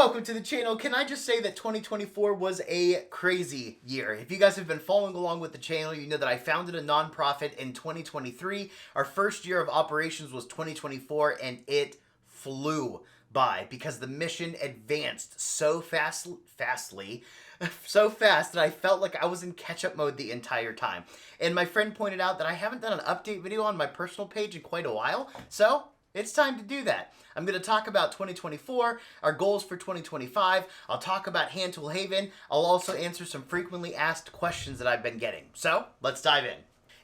Welcome to the channel. Can I just say that 2024 was a crazy year? If you guys have been following along with the channel, you know that I founded a nonprofit in 2023. Our first year of operations was 2024, and it flew by because the mission advanced so fastly so fast that I felt like I was in catch-up mode the entire time. And my friend pointed out that I haven't done an update video on my personal page in quite a while, so it's time to do that. I'm going to talk about 2024, our goals for 2025. I'll talk about Hand Tool Haven. I'll also answer some frequently asked questions that I've been getting. So let's dive in.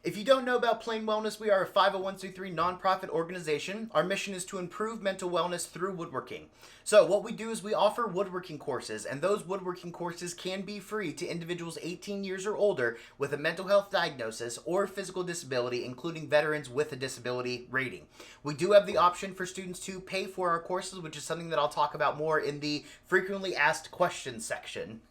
If you don't know about Plain Wellness, we are a 501c3 nonprofit organization. Our mission is to improve mental wellness through woodworking. So what we do is we offer woodworking courses, and those woodworking courses can be free to individuals 18 years or older with a mental health diagnosis or physical disability, including veterans with a disability rating. We do have the option for students to pay for our courses, which is something that I'll talk about more in the frequently asked questions section.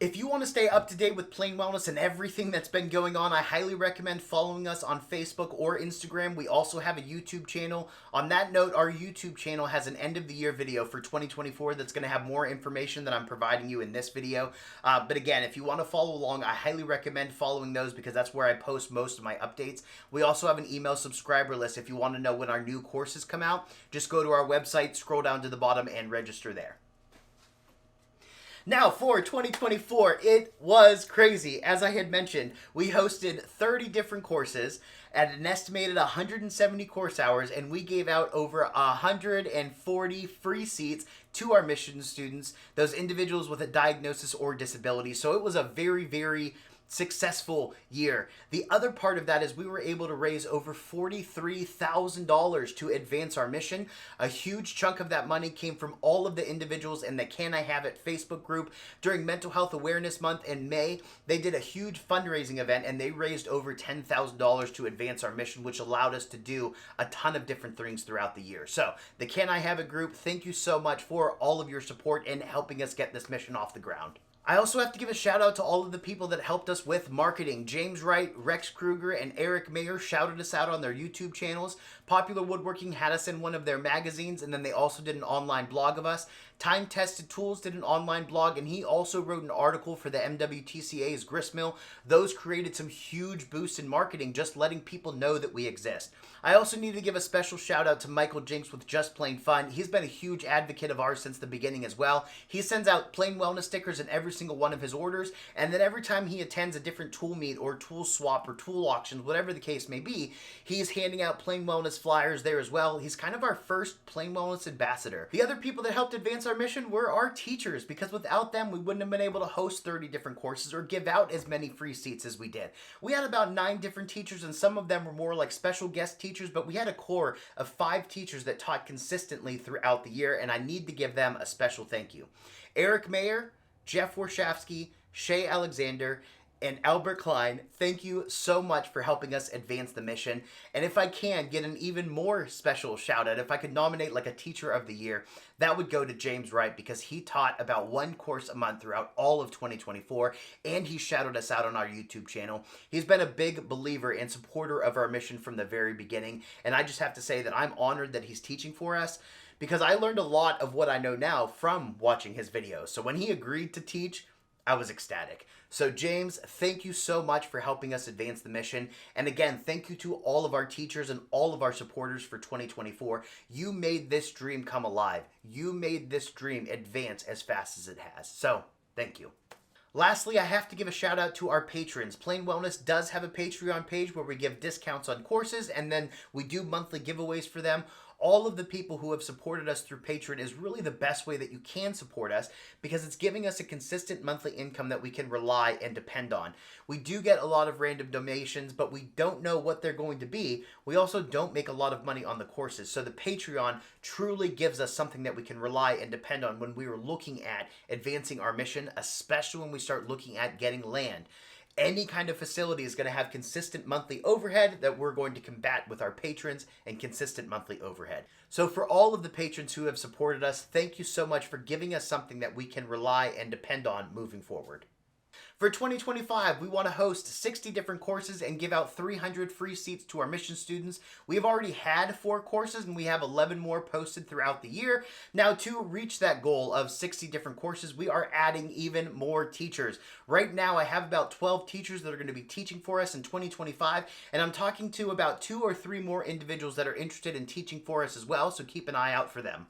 If you want to stay up to date with Plain Wellness and everything that's been going on, I highly recommend following us on Facebook or Instagram. We also have a YouTube channel. On that note, our YouTube channel has an end of the year video for 2024 that's going to have more information than I'm providing you in this video. But again, if you want to follow along, I highly recommend following those because that's where I post most of my updates. We also have an email subscriber list. If you want to know when our new courses come out, just go to our website, scroll down to the bottom, and register there. Now, for 2024, it was crazy. As I had mentioned, we hosted 30 different courses at an estimated 170 course hours, and we gave out over 140 free seats to our mission students, those individuals with a diagnosis or disability. So it was a very successful year. The other part of that is we were able to raise over $43,000 to advance our mission. A huge chunk of that money came from all of the individuals in the Can I Have It Facebook group. During Mental Health Awareness Month in May, they did a huge fundraising event and they raised over $10,000 to advance our mission, which allowed us to do a ton of different things throughout the year. So the Can I Have It group, thank you so much for all of your support in helping us get this mission off the ground. I also have to give a shout out to all of the people that helped us with marketing. James Wright, Rex Kruger, and Eric Mayer shouted us out on their YouTube channels. Popular Woodworking had us in one of their magazines, and then they also did an online blog of us. Time Tested Tools did an online blog, and he also wrote an article for the MWTCA's gristmill. Those created some huge boosts in marketing, just letting people know that we exist. I also need to give a special shout out to Michael Jinks with Just Plain Fun. He's been a huge advocate of ours since the beginning as well. He sends out Plain Wellness stickers in every single one of his orders, and then every time he attends a different tool meet or tool swap or tool auctions, whatever the case may be, he's handing out Plain Wellness flyers there as well. He's kind of our first Plain Wellness ambassador. The other people that helped advance our mission were our teachers, because without them we wouldn't have been able to host 30 different courses or give out as many free seats as we did. We had about 9 different teachers, and some of them were more like special guest teachers, but we had a core of 5 teachers that taught consistently throughout the year, and I need to give them a special thank you. Eric Mayer, Jeff Warshawski, Shay Alexander, and Albert Klein, thank you so much for helping us advance the mission. And if I can get an even more special shout out, if I could nominate like a teacher of the year, that would go to James Wright, because he taught about 1 course a month throughout all of 2024, and he shouted us out on our YouTube channel. He's been a big believer and supporter of our mission from the very beginning, and I just have to say that I'm honored that he's teaching for us, because I learned a lot of what I know now from watching his videos. So when he agreed to teach, I was ecstatic. So James, thank you so much for helping us advance the mission. And again, thank you to all of our teachers and all of our supporters for 2024. You made this dream come alive. You made this dream advance as fast as it has. So thank you. Lastly, I have to give a shout out to our patrons. Plain Wellness does have a Patreon page where we give discounts on courses, and then we do monthly giveaways for them. All of the people who have supported us through Patreon is really the best way that you can support us, because it's giving us a consistent monthly income that we can rely and depend on. We do get a lot of random donations, but we don't know what they're going to be. We also don't make a lot of money on the courses. So the Patreon truly gives us something that we can rely and depend on when we are looking at advancing our mission, especially when we start looking at getting land. Any kind of facility is going to have consistent monthly overhead that we're going to combat with our patrons and consistent monthly overhead. So for all of the patrons who have supported us, thank you so much for giving us something that we can rely and depend on moving forward. For 2025, we want to host 60 different courses and give out 300 free seats to our mission students. We've already had 4 courses and we have 11 more posted throughout the year. Now, to reach that goal of 60 different courses, we are adding even more teachers. Right now, I have about 12 teachers that are going to be teaching for us in 2025, and I'm talking to about 2 or 3 more individuals that are interested in teaching for us as well, so keep an eye out for them.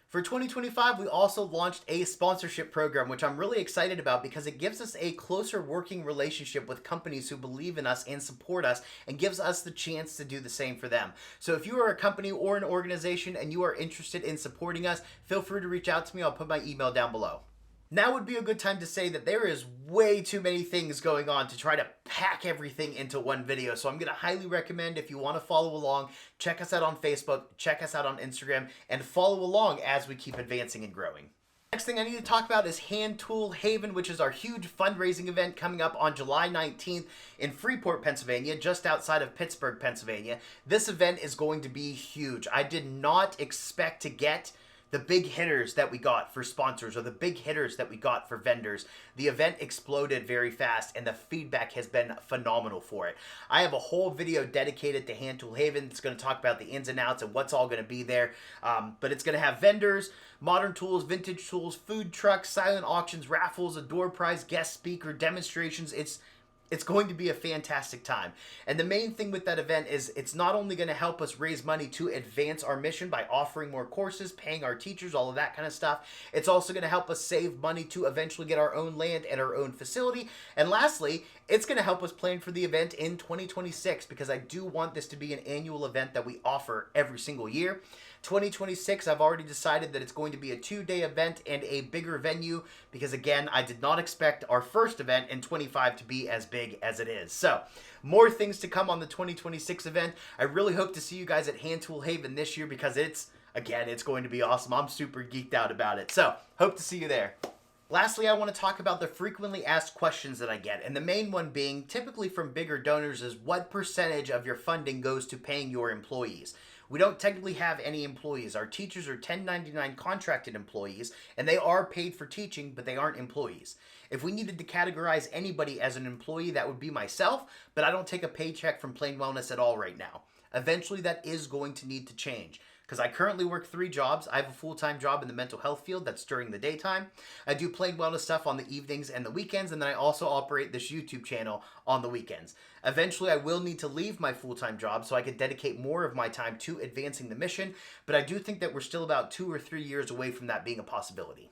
For 2025, we also launched a sponsorship program, which I'm really excited about because it gives us a closer working relationship with companies who believe in us and support us and gives us the chance to do the same for them. So if you are a company or an organization and you are interested in supporting us, feel free to reach out to me. I'll put my email down below. Now would be a good time to say that there is way too many things going on to try to pack everything into one video. So I'm going to highly recommend, if you want to follow along, check us out on Facebook, check us out on Instagram, and follow along as we keep advancing and growing. Next thing I need to talk about is Hand Tool Haven, which is our huge fundraising event coming up on July 19th in Freeport, Pennsylvania, just outside of Pittsburgh, Pennsylvania. This event is going to be huge. I did not expect to get the big hitters that we got for sponsors or the big hitters that we got for vendors. The event exploded very fast and the feedback has been phenomenal for it. I have a whole video dedicated to Hand Tool Haven. It's going to talk about the ins and outs and what's all going to be there. But it's going to have vendors, modern tools, vintage tools, food trucks, silent auctions, raffles, a door prize, guest speaker, demonstrations. It's going to be a fantastic time. And the main thing with that event is it's not only going to help us raise money to advance our mission by offering more courses, paying our teachers, all of that kind of stuff. It's also going to help us save money to eventually get our own land and our own facility. And lastly, it's going to help us plan for the event in 2026 because I do want this to be an annual event that we offer every single year. 2026, I've already decided that it's going to be a 2-day event and a bigger venue because, again, I did not expect our first event in 25 to be as big as it is. So, more things to come on the 2026 event. I really hope to see you guys at Hand Tool Haven this year because it's going to be awesome. I'm super geeked out about it. So, hope to see you there. Lastly, I want to talk about the frequently asked questions that I get, and the main one being, typically from bigger donors, is what percentage of your funding goes to paying your employees? We don't technically have any employees. Our teachers are 1099 contracted employees, and they are paid for teaching, but they aren't employees. If we needed to categorize anybody as an employee, that would be myself, but I don't take a paycheck from Plain Wellness at all right now. Eventually, that is going to need to change. Because I currently work 3 jobs. I have a full-time job in the mental health field that's during the daytime. I do Plain Wellness stuff on the evenings and the weekends, and then I also operate this YouTube channel on the weekends. Eventually, I will need to leave my full-time job so I can dedicate more of my time to advancing the mission, but I do think that we're still about 2 or 3 years away from that being a possibility.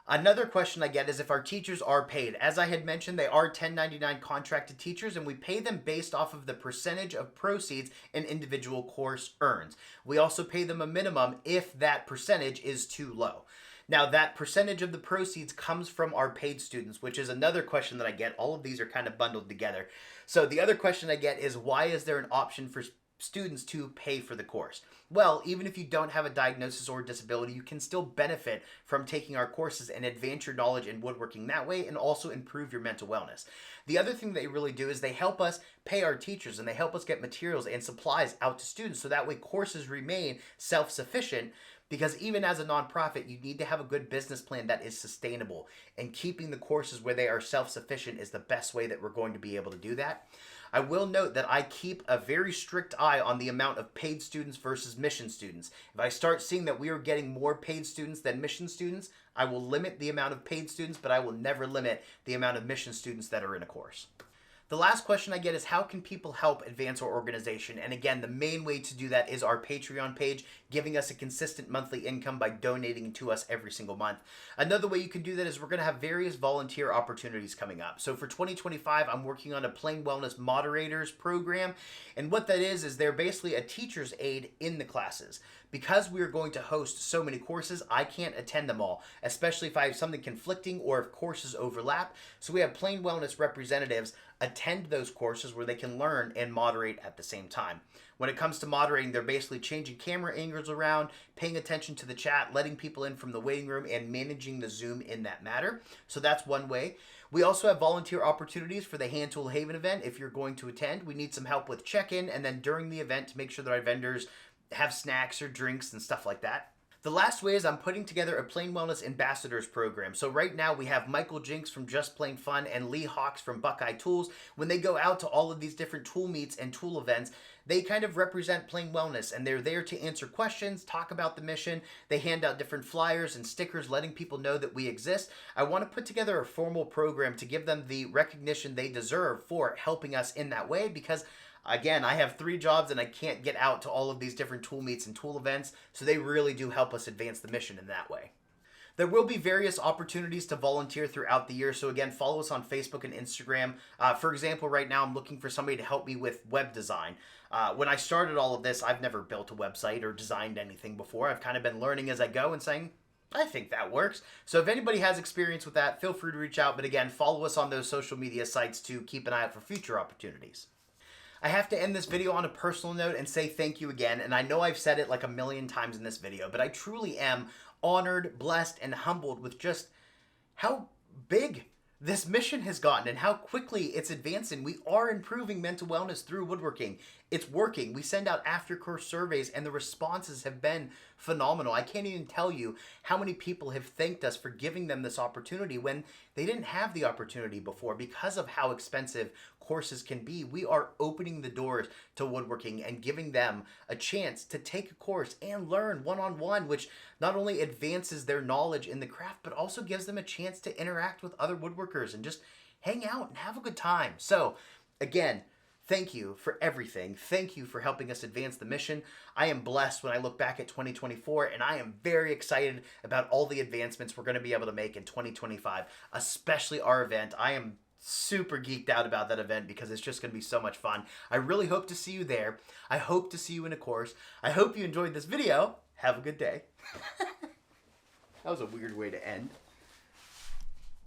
Another question I get is if our teachers are paid. As I had mentioned, they are 1099 contracted teachers, and we pay them based off of the percentage of proceeds an individual course earns. We also pay them a minimum if that percentage is too low. Now, that percentage of the proceeds comes from our paid students, which is another question that I get. All of these are kind of bundled together. So the other question I get is, why is there an option for students to pay for the course? Well, even if you don't have a diagnosis or disability, you can still benefit from taking our courses and advance your knowledge in woodworking that way and also improve your mental wellness. The other thing they really do is they help us pay our teachers and they help us get materials and supplies out to students so that way courses remain self-sufficient. Because even as a nonprofit, you need to have a good business plan that is sustainable. And keeping the courses where they are self-sufficient is the best way that we're going to be able to do that. I will note that I keep a very strict eye on the amount of paid students versus mission students. If I start seeing that we are getting more paid students than mission students, I will limit the amount of paid students, but I will never limit the amount of mission students that are in a course. The last question I get is, how can people help advance our organization? And again, the main way to do that is our Patreon page, giving us a consistent monthly income by donating to us every single month. Another way you can do that is we're going to have various volunteer opportunities coming up. So for 2025, I'm working on a Plain Wellness Moderators program. And what that is they're basically a teacher's aide in the classes. Because we are going to host so many courses, I can't attend them all, especially if I have something conflicting or if courses overlap. So we have Plain Wellness representatives attend those courses where they can learn and moderate at the same time. When it comes to moderating, they're basically changing camera angles around, paying attention to the chat, letting people in from the waiting room, and managing the Zoom in that matter. So that's one way. We also have volunteer opportunities for the Hand Tool Haven event. If you're going to attend, we need some help with check-in and then during the event to make sure that our vendors have snacks or drinks and stuff like that. The last way is I'm putting together a Plain Wellness Ambassadors program. So right now we have Michael Jinks from Just Plain Fun and Lee Hawks from Buckeye Tools. When they go out to all of these different tool meets and tool events, they kind of represent Plain Wellness, and they're there to answer questions, talk about the mission. They hand out different flyers and stickers letting people know that we exist. I want to put together a formal program to give them the recognition they deserve for helping us in that way, because again, I have 3 jobs and I can't get out to all of these different tool meets and tool events, so they really do help us advance the mission in that way. There will be various opportunities to volunteer throughout the year, so again, follow us on Facebook and Instagram. For example, right now I'm looking for somebody to help me with web design. When I started all of this, I've never built a website or designed anything before. I've kind of been learning as I go and saying, I think that works. So if anybody has experience with that, feel free to reach out. But again, follow us on those social media sites to keep an eye out for future opportunities. I have to end this video on a personal note and say thank you again, and I know I've said it like a million times in this video, but I truly am honored, blessed, and humbled with just how big this mission has gotten and how quickly it's advancing. We are improving mental wellness through woodworking. It's working. We send out after-course surveys and the responses have been phenomenal. I can't even tell you how many people have thanked us for giving them this opportunity when they didn't have the opportunity before because of how expensive courses can be. We are opening the doors to woodworking and giving them a chance to take a course and learn one-on-one, which not only advances their knowledge in the craft, but also gives them a chance to interact with other woodworkers and just hang out and have a good time. So again, thank you for everything. Thank you for helping us advance the mission. I am blessed when I look back at 2024, and I am very excited about all the advancements we're going to be able to make in 2025, especially our event. I am super geeked out about that event because it's just going to be so much fun. I really hope to see you there. I hope to see you in a course. I hope you enjoyed this video. Have a good day. That was a weird way to end.